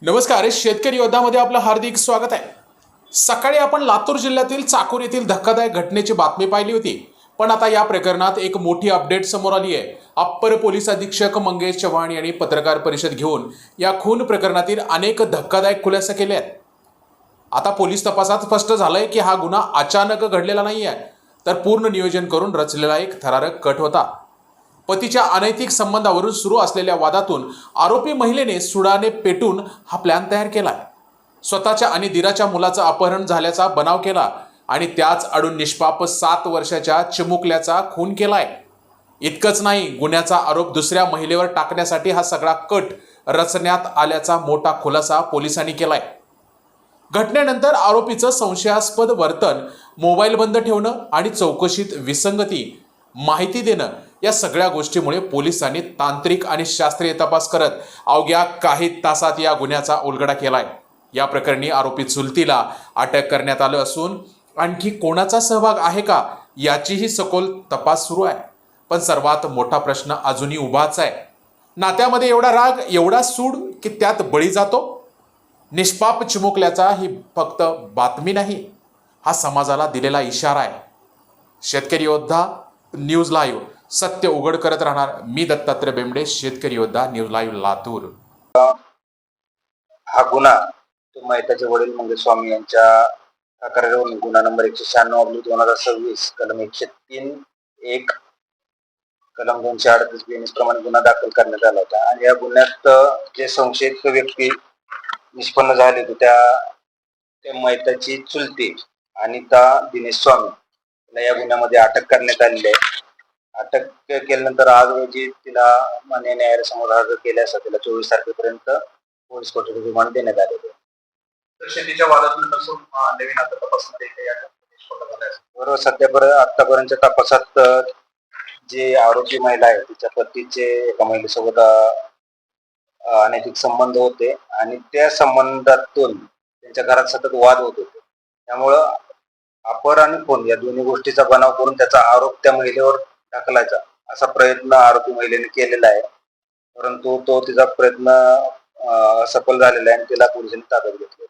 नमस्कार, शेतकरी योद्धामध्ये आपलं हार्दिक स्वागत आहे. सकाळी आपण लातूर जिल्ह्यातील चाकूर येथील धक्कादायक घटनेची बातमी पाहिली होती. पण आता या प्रकरणात एक मोठी अपडेट समोर आली आहे. अप्पर पोलीस अधीक्षक मंगेश चव्हाण यांनी पत्रकार परिषद घेऊन या खून प्रकरणातील अनेक धक्कादायक खुलासे केले आहेत. आता पोलीस तपासात स्पष्ट झालंय की हा गुन्हा अचानक घडलेला नाही आहे, तर पूर्ण नियोजन करून रचलेला एक थरारक कट होता. पतीच्या अनैतिक संबंधावरून सुरू असलेल्या वादातून आरोपी महिलेने सुडाने पेटून हा प्लॅन तयार केला. स्वतःच्या आणि दिराच्या मुलाचं अपहरण झाल्याचा बनाव केला आणि त्याच आडून निष्पाप 7 वर्षाच्या चिमुकल्याचा खून केलाय. इतकंच नाही, गुन्ह्याचा आरोप दुसऱ्या महिलेवर टाकण्यासाठी हा सगळा कट रचण्यात आल्याचा मोठा खुलासा पोलिसांनी केलाय. घटनेनंतर आरोपीचं संशयास्पद वर्तन, मोबाईल बंद ठेवणं आणि चौकशीत विसंगती माहिती देणं या सगळ्या गोष्टीमुळे पोलिसांनी तांत्रिक आणि शास्त्रीय तपास करत अवघ्या काही तासात या गुन्ह्याचा उलगडा केलाय. या प्रकरणी आरोपी चुलतीला अटक करण्यात आलं असून आणखी कोणाचा सहभाग आहे का याचीही सखोल तपास सुरू आहे. पण सर्वात मोठा प्रश्न अजूनही उभाच आहे. नात्यामध्ये एवढा राग, एवढा सूड की त्यात बळी जातो. निष्पाप चिमुकल्याचा ही फक्त बातमी नाही, हा समाजाला दिलेला इशारा आहे. शेतकरी योद्धा न्यूज लाईव्ह सत्य उघड करत राहणार. मी दत्तात्रय बेंबडे, शेतकरी योद्धा न्यूज लाईव्ह लातूर. हा गुन्हा तो मैताचे वडील मंगेश स्वामी यांच्या तक्रारीवरून गुन्हा नंबर 196/2026 कलम 103(1) कलम 238 BNS प्रमाणे गुन्हा दाखल करण्यात आला होता. आणि या गुन्ह्यात जे संशयित व्यक्ती निष्पन्न झाले होते त्या मैताची चुलती अनिता दिनेश स्वामी या गुन्ह्यामध्ये अटक करण्यात आलेली आहे. अटक केल्यानंतर आज रोजी तिला मान्य न्यायालयासमोर हजर केले असता तिला 24 तारखेपर्यंत पोलीस कोठडी रिमांड देण्यात आलेले. तर शेतीच्या वादातून नवीन आता तपासमध्ये बरोबर, सध्या आतापर्यंतच्या तपासात जी आरोपी महिला आहे तिच्या पतीचे एका महिलेसोबत अनैतिक संबंध होते आणि त्या संबंधातून त्यांच्या घरात सतत वाद होत होते. त्यामुळं अपहरण आणि खून या दोन्ही गोष्टीचा बनाव करून त्याचा आरोप त्या महिलेवर ढकलायचा असा प्रयत्न आरोपी महिलेने केलेला आहे. परंतु तो तिचा प्रयत्न असफल झालेला आहे आणि तिला पोलिसांनी ताब्यात घेतले.